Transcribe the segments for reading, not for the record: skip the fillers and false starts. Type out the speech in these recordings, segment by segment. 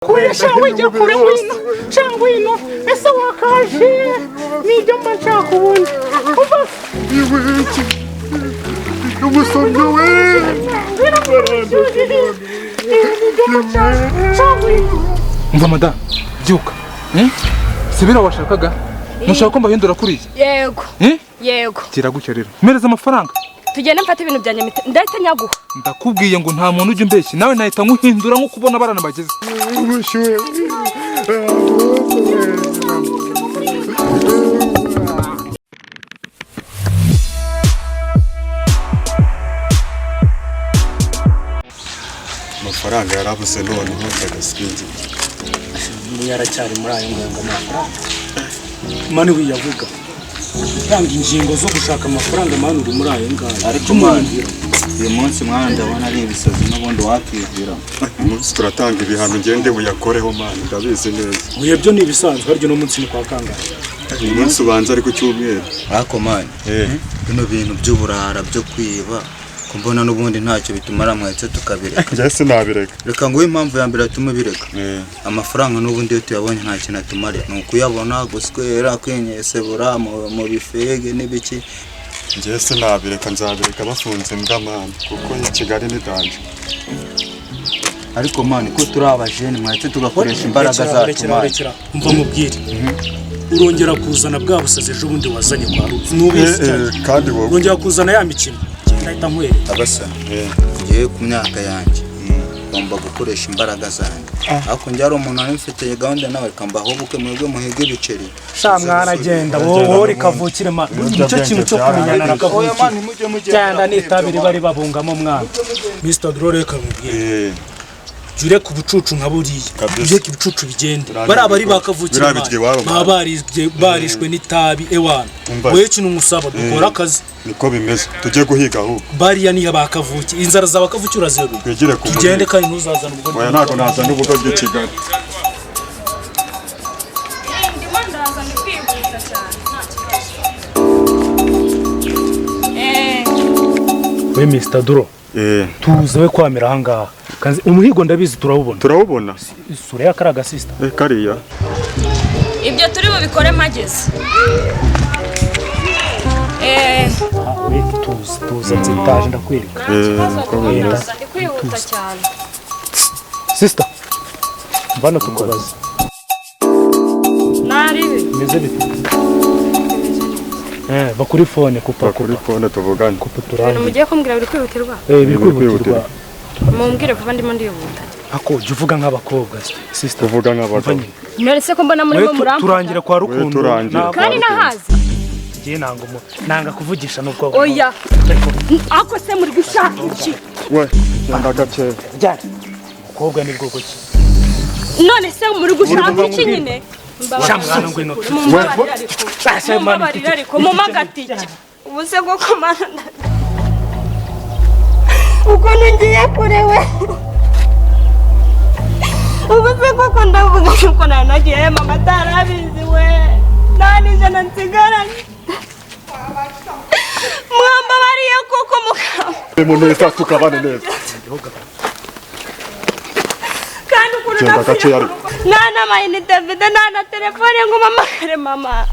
Kure shawija kure wino changwino esa wakaje nijya mbacha kubundi umva iwiki umusonga we umva mada byuka sibira washakaga mushaka ko mbahindura kuri yego yego kiragucyo rero mereza amafaranga tugende mfata ibintu bya nyamite ndahita nyaguha ndakubwiye ngo nta muntu ujye mbeshyi nawe nahita nkuhindura nko kubona barana bageze amafaranga yarabuze none ntagasinzi yaracyari muri ayo ngomba amafaranga mani wiyavuga tanga ingingo zo gushaka amafaranga mani uri muri ayo ngayo ariko mani uyu munsi mwana ndabona ari ibisazi n'ubundi wakivira umunsi turatanga ibihano ngende buyakoreho mani ndabizi neza uye byo ni ibisanzwe ariko no munsi ni kwa kangahe umunsi ubanza ariko cyumweru ariko mani bino bintu by'uburara byo kwiba kumbona n'ubundi ntacyo bitumara mwetse tukabireka njye sinabireka reka ngo impamvu ya mbere atuma bireka amafaranga n'ubundi yo tuyabonye nta kintu atumare ni ukuyabona guswera kwenyesebura mu bifege n'ibiki njye sinabireka nzabireka bafunze ndamana kuko i Kigali ni danje ariko mani ko turi abajene mwetse tugakoresha imbaraga zacu umva mubwire urongera kuzana bwa busaze ejo bundi wazanye kwa Ruzi nubizi cyane kandi wowe urongera kuzana ya mikino ndahita nkwere abasa ngiye ku myaka yanjye ngomba gukoresha imbaraga zanjye ariko njye ari umuntu ari mfite gahunda nawe kambaho buke mwebwe muhege ibiceri sha mwana genda wowe kavukire ma nicyo kintu cyo kumenyana na kavukire cyanda nitabiri bari babungamo mwana Mr. Drore kamubwiye jure ku bucucu nka buriya uje ki bicucu bigende bari bakavukira barishwe n'itabi ewana wewe kintu umusaba dukora akazi niko bimeze tujye guhiga ahubwo bariya niyo bakavuki inzara zabakavukira zero tugende kandi ntuzazana ubwo oya nako nazana ubwo byo Kigali we Mr. Duro tuze we kwamira hangaha kanzi umuhigo ndabizi turabubona isura ya karaga sister kariya ibyo turi bubikore mageze tuza nzitaje ndakwereka ndi kwihuta cyane sister mbana tukubaza naribi meze bite bakuri phone kuri phone tuvugane kupa turane mugiye kumbwira biri kwihutirwa biri kwihutirwa mumbwire kuva ndimo ndihuta ako juvuga nk'abakobwa sister tuvuga nk'abakobwa none se ko mbona muri mu murampa turangira kwa rukundo kandi nahaza ngiye nanga kuvugisha nubwo oya ako se muri gushaka iki we yanda gace ryari umukobwa ni bwoko ki none se muri gushaka iki nyine shamwana ngwino mumbabarira ariko mumagatike ubuse ko komana uko ngiye kurewe ubuse ko ndavuga ko nagiye mama tarabizi we nani jana nsigaranye mwamba bariye kuko mukaba umuntu wese tukabane neza kandi ukuntu nana mayinite mfite nana telefone ngo mamagare mama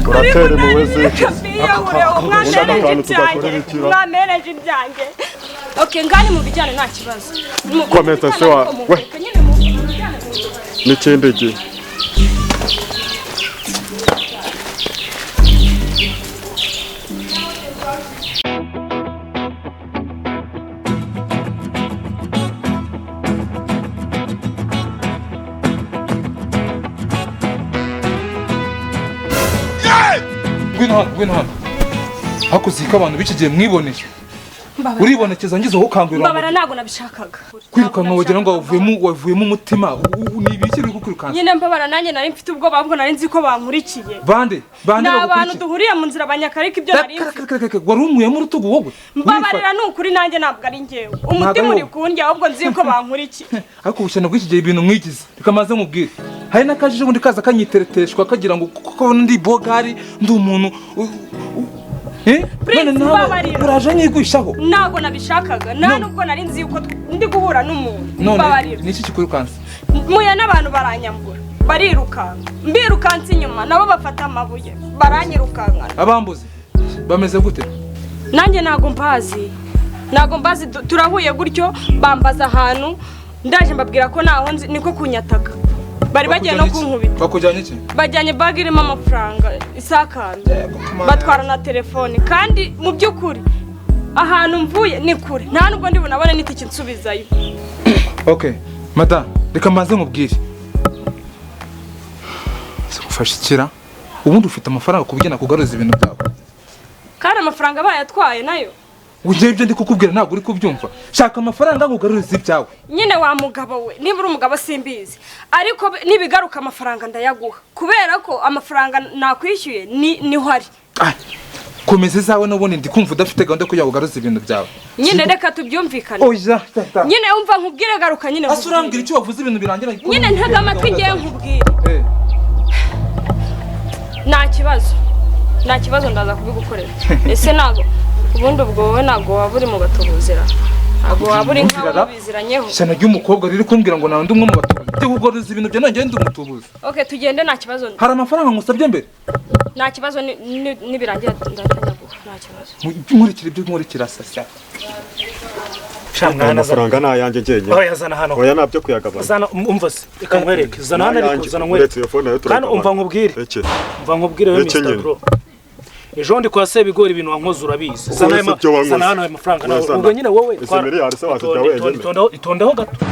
turatere mu wese mwamereje ibyanjye okay ngani mu bijyane nta kibazo komeza se wa we n'ikindi gihe Gwino hano hakuzika abantu biki gihe mwiboneje uribonekeza ngize aho kangwira mbabara nago nabishakaga kwirukanka wagira ngo wavuyemo umutima ni ibiki biri kukwirukanka nyine mbabara nanjye nari mfite ubwo babwo nari nzi ko bankurikiye bande abantu duhuriye mu nzira abanyakarika ibyo nari wari umuyemo urutugu wowe mbabarira n'ukuri nanjye ntabwo ari njyewe umutima uri kundya ahubwo nzi ko bankurikiye ariko ubushyano bw'iki gihe ibintu mwigize reka maze mubwire hari n'akajije ubundi kaza kanyitereteshwa kagira ngo kuko ndi bogari ndi umuntu Prince babarira. Uraje nyigwishaho. Ntago nabishakaga. Nta nubwo nari nzi yuko ndi guhura n'umuntu. Babarira. Niki kikurukanse? Muya n'abantu baranyambura. Barirukanka. Mbirukanse inyuma nabo bafata amabuye. Baranyirukanka. Abambuze. Bameze gute? Nanjye ntago mbazi turahuye gutyo bambaza ahantu ndaje mbabwira ko naho nzi niko kunyataka. Bari bagiye no kunkubita. Bakujyanye iki? Bajyanye bag irimo amafaranga isakanje. Batwara na telefone kandi mu byukuri ahantu mvuye ni kure. Nta nubwo ndi bunabone n'itiki nsubizayo. Okay, madam, reka mbanze nkubwire. Sikufashikira. Ubundi ufite amafaranga kubugena kugaruza ibintu byawe. Kandi amafaranga bayatwaye nayo. Uje ibyo ndi kukubwira ntabwo uri kubyumva. Shaka amafaranga ngugaruza ibyawe. Nyine wa mugabo we, niba uri umugabo simbizi. Ariko nibigaruka amafaranga ndayaguha. Kubera ko amafaranga nakwishyuye ni hari. Komeze zawe nobone ndi kumva udafite gahunda ko yagugaruza ibintu byawe. Nyine reka tubyumvikane. Oya, tata. Nyine umva nkubwire garuka nyine. Asurambwira icyo wavuze ibintu birangira. Nyine ntega amatwi ngiye nkubwire. Nta kibazo ndaza kubigukorera. Ese nago ubundi ubwo wowe nago waburi mu batubuzira. Nago waburi nkaho biziranyeho. Cyane ry'umukobwa riri kumbwira ngo nandi umwe mu batubuzi. Tegugaruza ibintu byo nanjye ndi umutubuzi. Okay, tugende nta kibazo. Hari amafaranga ngusabye mbere. Nta kibazo nibirangira ndatanyaguha. Nta kibazo. Nkurikira ibyo nkurikira sasa. Shamwana amafaranga nayanjye ngenye. Oya zana hano. Oya nabyo kuyagabana. Zana umva se. Reka nkwereke. Zana hano ariko zana nkwereke. Kandi umva nkubwire. Umva nkubwire we Mr. Bro. Ejo ndi kwa Sebigori ibintu wankoze urabizi. Zana hano amafaranga nawe. Ubwo nyine wowe itondeho gato.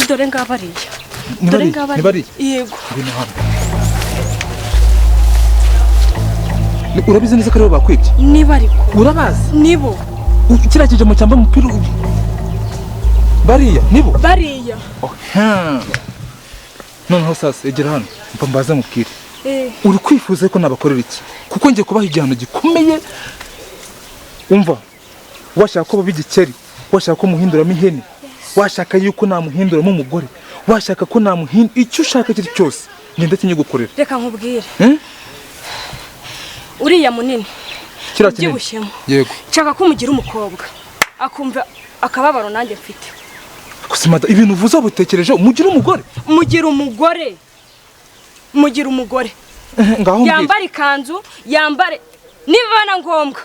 Dore ngabariya. Nibari. Yego. Urabizi neza ko aribo bakwibye? Niba ariko. Urabazi? Nibo. Kiraje mu cyamba umupira. Bariya, nibo? Bariya. Noneho sasa egera hano. Mpa mbaza mubwire. Uri kwifuza ko nabakorera iki? Kuko ngiye kubaha igihano gikomeye. Umva. Washaka ko babigikeri, washaka ko muhinduramo ihene. Washaka yuko namuhinduramo umugore. Washaka ko namuhindura icyo ushaka kiri cyose. Ngende kinye gukorera. Reka nkubwire. Uriya munini. Kira kinini. Yego. Nshaka ko mugira umukobwa. Akumva akababaro nanjye mfite. Kusimada ibintu uvuza butekereje mugira umugore. Mugira umugore. Ngaho mbwira. Yambare ikanzu, yambare niba na ngombwa.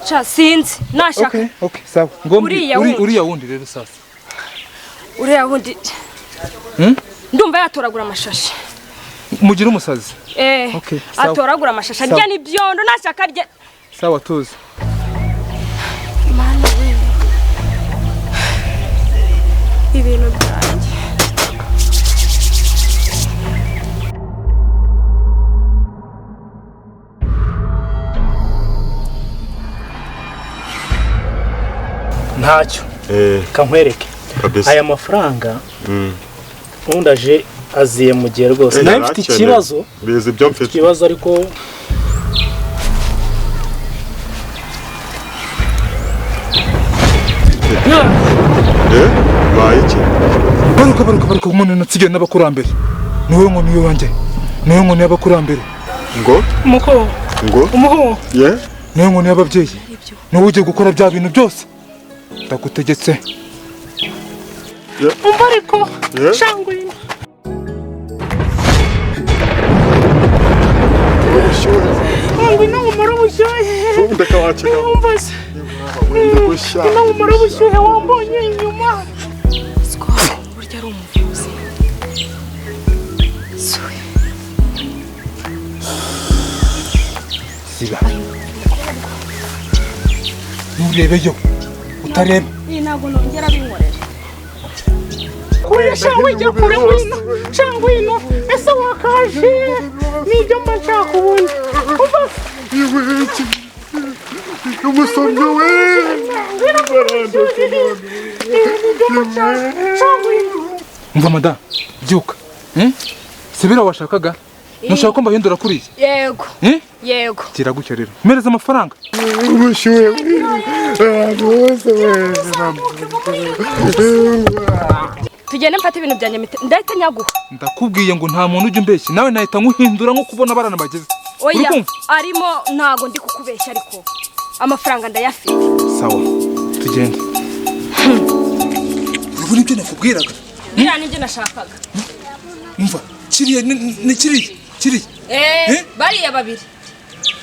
Cha sinzi nashaka. Okay, sawa. Uriya wundi rero sasa. Uriya wundi. Ndumva yatoragura amashashi. Mugira umusazi. Okay, atoragura amashashi. Arya ni byondo nashaka arya. Sawa tuzi. Mana we. Ibintu byanjye. Ntacyo. Kankwereke. Aya mafaranga undaje aziye mu gihe rwose. Nawe mfite ikibazo. Bizi ibyo mfite. Ikibazo ariko bayiki. Baruka umuntu natsigiye n'abakurambere. Niwe ngo niwe wanjye. Niwe ngo niwe abakurambere. Ngo? Muko. Ngo? Umuho. Ye? Niwe ngo niwe ababyeyi. Niwe ugiye gukora bya bintu byose. Ndagutegetse. Umva ariko shangwino. Ngwino umara bushyuhe. Ndeka wakika. Umva se. Ngwino umara bushyuhe wambonye inyuma. Burya ari umuvuzi. Siba. Nurebeyo. Utareba. Ntabwo nongera binkorera. Kure shangwino kure shangwino. Ese wakaje. Nibyo mba nshaka ubundi. Umva. Umusonga we. Umva mada. Byuka. Sibira washakaga. mushaka ko mbahindura kuriya yego yego gira gutyo rero mpereza amafaranga ubushyuhe tugende mfate ibintu byanjye ndahita nyaguha ndakubwiye ngo nta muntu ujya umbeshya nawe nahita nkuhindura nko kubona barana bageze oya arimo ntago ndi kukubeshya ariko amafaranga ndayafite sawa tugende urabona ibyo nakubwiraga biriya nibyo nashakaga umva kiriya ni kiriya bariya babiri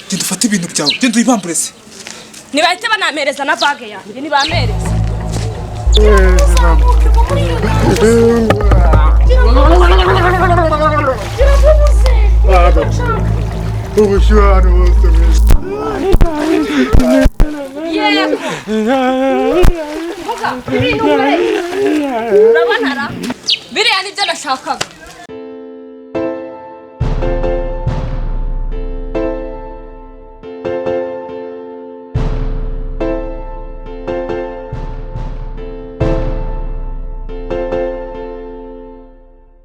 genda ufate ibintu byawe genda uyibamburese ntibahite banamereza na bage yanjye ntibamereze ubushyuhe ahantu hose yego vuga ibintu urabona biriya nibyo nashakaga